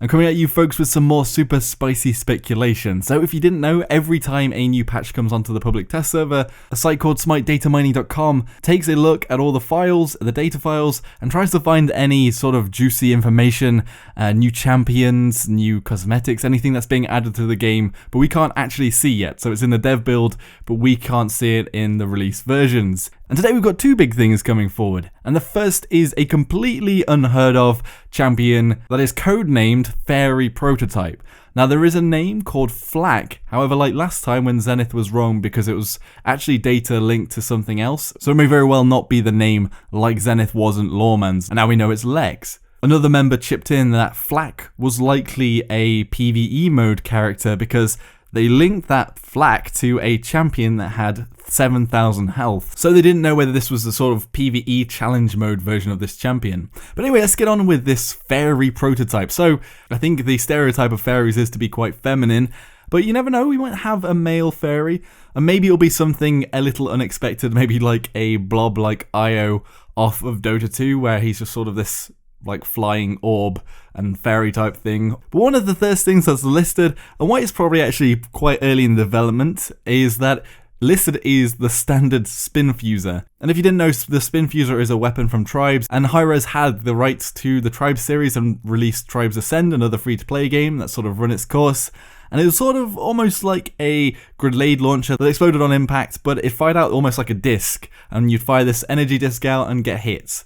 I'm coming at you folks with some more super spicy speculation. So if you didn't know, every time a new patch comes onto the public test server, a site called SmiteDataMining.com takes a look at all the files, the data files, and tries to find any sort of juicy information, new champions, new cosmetics, anything that's being added to the game, but we can't actually see yet. So it's in the dev build, but we can't see it in the release versions. And today we've got two big things coming forward. And the first is a completely unheard of champion that is codenamed Fairy Prototype. Now there is a name called Flak, however like last time when Zenith was wrong because it was actually data linked to something else, so it may very well not be the name like Zenith wasn't Lawman's, and now we know it's Lex. Another member chipped in that Flak was likely a PvE mode character because they linked that Flak to a champion that had 7,000 health. So they didn't know whether this was the sort of PvE challenge mode version of this champion. But anyway, let's get on with this fairy prototype. So I think the stereotype of fairies is to be quite feminine, but you never know, we might have a male fairy, and maybe it'll be something a little unexpected, maybe like a blob like Io off of Dota 2, where he's just sort of this like flying orb and fairy type thing. But one of the first things that's listed, and why it's probably actually quite early in development, is that listed is the standard spin fuser. And if you didn't know, the spin fuser is a weapon from Tribes, and Hi-Rez had the rights to the Tribes series and released Tribes Ascend, another free-to-play game that sort of run its course. And it was sort of almost like a grenade launcher that exploded on impact, but it fired out almost like a disc, and you'd fire this energy disc out and get hits.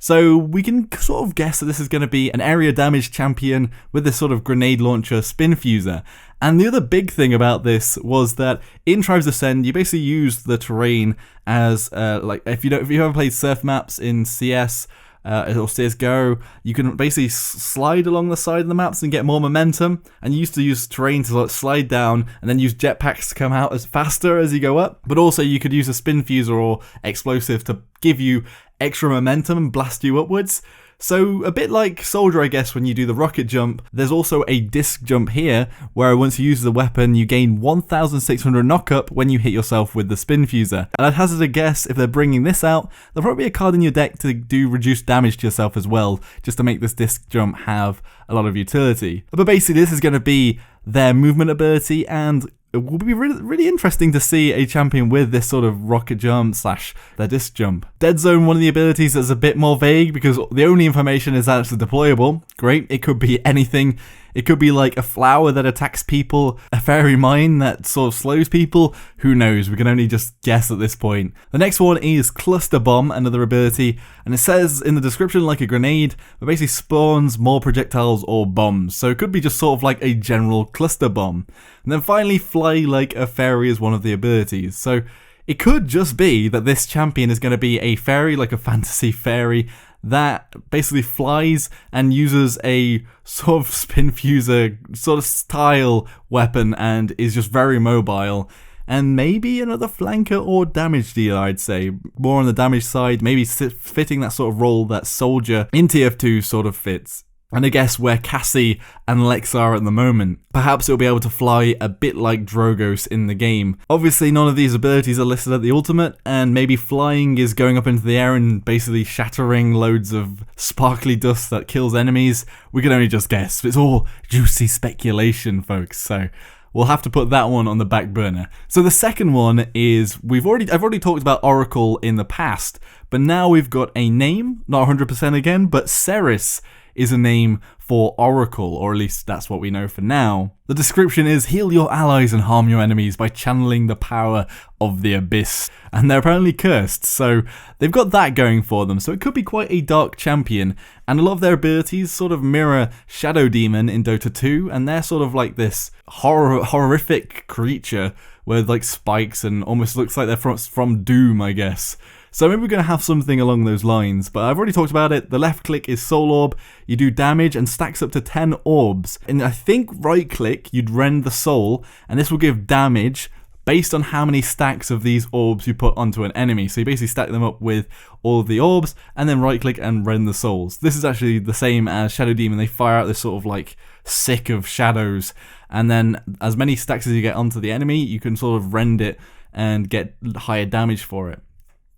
So we can sort of guess that this is going to be an area damage champion with this sort of grenade launcher spin fuser. And the other big thing about this was that in Tribes Ascend, you basically use the terrain as like if you ever played surf maps in CS or CSGO, you can basically slide along the side of the maps and get more momentum. And you used to use terrain to like slide down and then use jetpacks to come out as faster as you go up. But also you could use a spin fuser or explosive to give you extra momentum and blast you upwards. So a bit like Soldier, I guess, when you do the rocket jump, there's also a disc jump here, where once you use the weapon, you gain 1,600 knockup when you hit yourself with the spin fuser. And I'd hazard a guess, if they're bringing this out, there'll probably be a card in your deck to do reduced damage to yourself as well, just to make this disc jump have a lot of utility. But basically, this is going to be their movement ability, and it will be really interesting to see a champion with this sort of rocket jump / their disc jump. Dead Zone, one of the abilities that's a bit more vague because the only information is that it's deployable. Great, it could be anything. It could be like a flower that attacks people, a fairy mine that sort of slows people. Who knows? We can only just guess at this point. The next one is Cluster Bomb, another ability, and it says in the description like a grenade, but basically spawns more projectiles or bombs. So it could be just sort of like a general cluster bomb. And then finally, Fly Like a Fairy is one of the abilities. So it could just be that this champion is going to be a fairy, like a fantasy fairy, that basically flies and uses a sort of spin fuser sort of style weapon and is just very mobile. And maybe another flanker or damage dealer, I'd say. More on the damage side, maybe fitting that sort of role that Soldier in TF2 sort of fits. And I guess where Cassie and Lex are at the moment, perhaps it'll be able to fly a bit like Drogos in the game. Obviously none of these abilities are listed at the ultimate, and maybe flying is going up into the air and basically shattering loads of sparkly dust that kills enemies. We can only just guess. It's all juicy speculation, folks, so we'll have to put that one on the back burner. So the second one is, I've already talked about Oracle in the past, but now we've got a name, not 100% again, but Seris is a name for Oracle, or at least that's what we know for now. The description is, heal your allies and harm your enemies by channeling the power of the abyss. And they're apparently cursed, so they've got that going for them, so it could be quite a dark champion. And a lot of their abilities sort of mirror Shadow Demon in Dota 2, and they're sort of like this horrific creature with like spikes and almost looks like they're from Doom, I guess. So maybe we're going to have something along those lines, but I've already talked about it. The left click is Soul Orb, you do damage and stacks up to 10 orbs. And I think right click, you'd rend the soul, and this will give damage based on how many stacks of these orbs you put onto an enemy. So you basically stack them up with all of the orbs, and then right click and rend the souls. This is actually the same as Shadow Demon. They fire out this sort of like sick of shadows, and then as many stacks as you get onto the enemy, you can sort of rend it and get higher damage for it.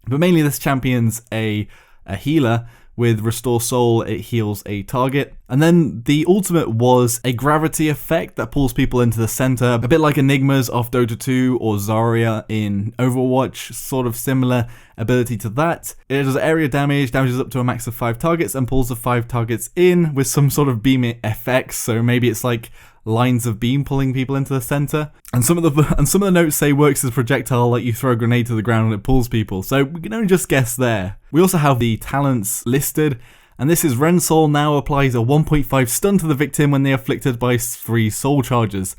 But mainly this champion's a healer With Restore Soul, it heals a target. And then the ultimate was a gravity effect that pulls people into the center, a bit like Enigma's off Dota 2 or Zarya in Overwatch, sort of similar ability to that. It does area damage, damages up to a max of 5 targets, and pulls the 5 targets in with some sort of beam effects, so maybe it's like lines of beam pulling people into the center. And some of the notes say works as a projectile, like you throw a grenade to the ground and it pulls people, so we can only just guess there. We also have the talents listed, and this is Ren Soul now applies a 1.5 stun to the victim when they are afflicted by 3 soul charges.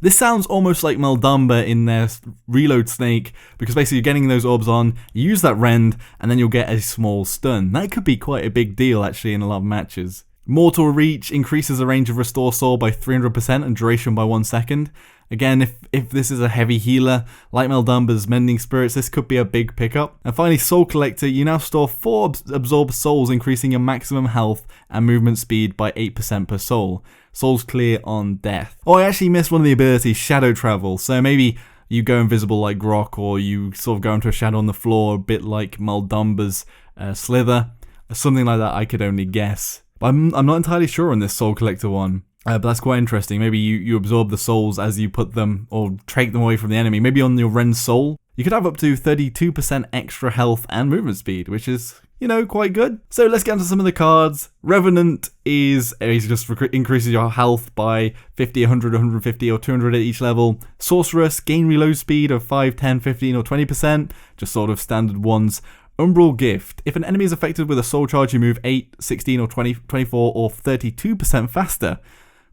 This sounds almost like Maldamba in their reload snake, because basically you're getting those orbs on, you use that rend, and then you'll get a small stun. That could be quite a big deal actually in a lot of matches. Mortal Reach increases the range of Restore Soul by 300% and duration by 1 second. Again, if this is a heavy healer, like Maldamba's Mending Spirits, this could be a big pickup. And finally, Soul Collector, you now store 4 absorbed souls, increasing your maximum health and movement speed by 8% per soul. Souls clear on death. Oh, I actually missed one of the abilities, Shadow Travel, so maybe you go invisible like Grok, or you sort of go into a shadow on the floor, a bit like Maldamba's Slither. Something like that, I could only guess. I'm not entirely sure on this Soul Collector one, but that's quite interesting. Maybe you absorb the souls as you put them, or take them away from the enemy. Maybe on your Ren Soul, you could have up to 32% extra health and movement speed, which is, you know, quite good. So let's get into some of the cards. Revenant is just increases your health by 50, 100, 150, or 200 at each level. Sorceress, gain reload speed of 5, 10, 15, or 20%, just sort of standard ones. Umbral Gift. If an enemy is affected with a soul charge, you move 8, 16, or 20, 24, or 32% faster.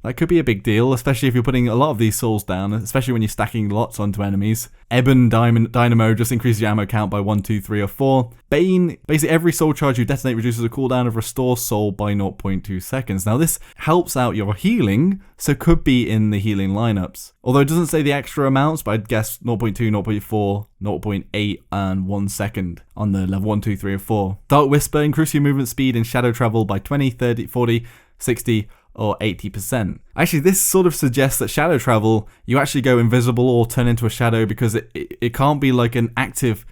That could be a big deal, especially if you're putting a lot of these souls down, especially when you're stacking lots onto enemies. Ebon Dynamo just increases your ammo count by 1, 2, 3, or 4. Bane, basically every soul charge you detonate reduces the cooldown of Restore Soul by 0.2 seconds. Now this helps out your healing, so could be in the healing lineups. Although it doesn't say the extra amounts, but I'd guess 0.2, 0.4, 0.8, and 1 second on the level 1, 2, 3, or 4. Dark Whisper, increase your movement speed and shadow travel by 20, 30, 40, 60, or 80%. Actually, this sort of suggests that shadow travel, you actually go invisible or turn into a shadow, because it can't be like an active,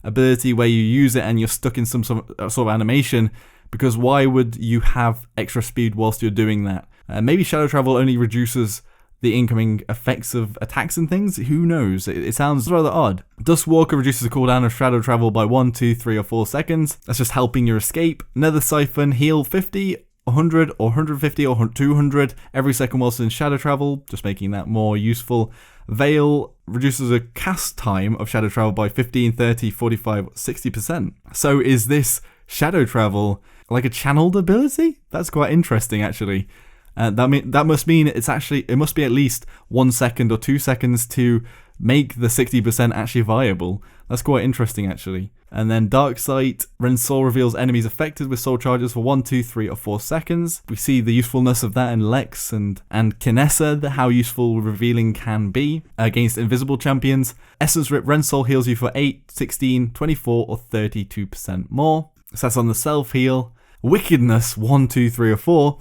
ability where you use it and you're stuck in some sort of animation, because why would you have extra speed whilst you're doing that? Maybe shadow travel only reduces the incoming effects of attacks and things, who knows? It sounds rather odd. Dustwalker reduces the cooldown of shadow travel by 1, 2, 3, or 4 seconds. That's just helping your escape. Nether Siphon, heal 50, 100, or 150, or 200 every second whilst in shadow travel, just making that more useful. Veil reduces the cast time of shadow travel by 15, 30, 45, 60%. So is this shadow travel like a channeled ability? That's quite interesting, actually. That must mean it must be at least 1 second or 2 seconds to make the 60% actually viable. That's quite interesting, actually. And then Dark Sight, Ren Soul reveals enemies affected with soul charges for 1, 2, 3, or 4 seconds. We see the usefulness of that in Lex and Kinessa, how useful revealing can be against invisible champions. Essence Rip, Ren Soul heals you for 8, 16, 24, or 32% more. So that's on the self heal. Wickedness, 1, 2, 3, or 4.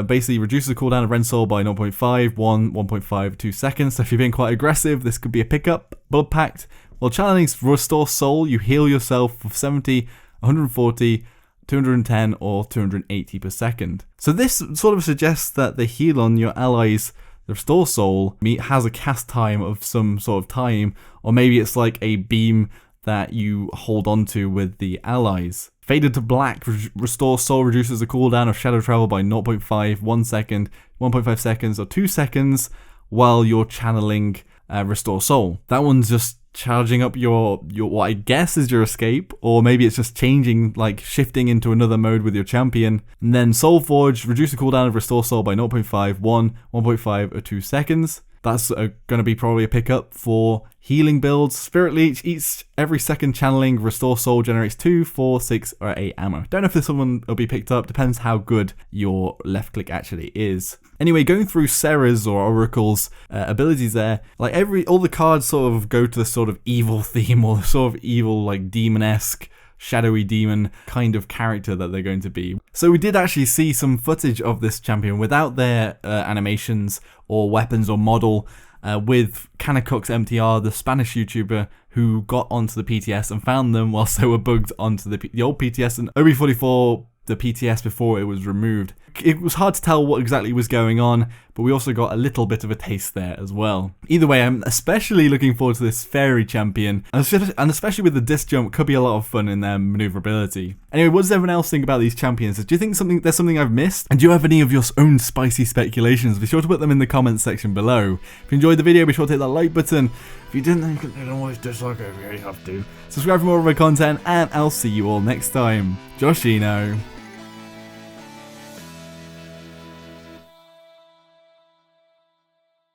Basically reduces the cooldown of Ren Soul by 0.5, 1, 1.5, 2 seconds. So if you're being quite aggressive, this could be a pickup. Blood Pact. While channeling Restore Soul, you heal yourself for 70, 140, 210, or 280 per second. So this sort of suggests that the heal on your allies, the Restore Soul, has a cast time of some sort of time, or maybe it's like a beam that you hold onto with the allies. Faded to Black, Restore Soul reduces the cooldown of shadow travel by 0.5, 1 second, 1.5 seconds, or 2 seconds while you're channeling Restore Soul. That one's just charging up your what I guess is your escape, or maybe it's just changing, like shifting into another mode with your champion. And then Soul Forge, reduce the cooldown of Restore Soul by 0.5, 1, 1.5, or 2 seconds. That's going to be probably a pickup for healing builds. Spirit Leech, every second channeling Restore Soul generates 2, 4, 6, or 8 ammo. Don't know if this one will be picked up, depends how good your left click actually is. Anyway, going through Seris or Oracle's abilities there, like all the cards sort of go to the sort of evil theme, or the sort of evil, like demon-esque, shadowy demon kind of character that they're going to be. So we did actually see some footage of this champion without their animations or weapons or model, with Canacox MTR, the Spanish YouTuber who got onto the PTS and found them whilst they were bugged onto the old PTS and OB44, the PTS before it was removed. It was hard to tell what exactly was going on, but we also got a little bit of a taste there as well. Either way, I'm especially looking forward to this fairy champion, and especially with the disc jump, could be a lot of fun in their maneuverability. Anyway, what does everyone else think about these champions? Do you think there's something I've missed? And do you have any of your own spicy speculations? Be sure to put them in the comments section below. If you enjoyed the video, be sure to hit that like button. If you didn't, then you can always dislike it if you really have to. Subscribe for more of my content, and I'll see you all next time. Joshino.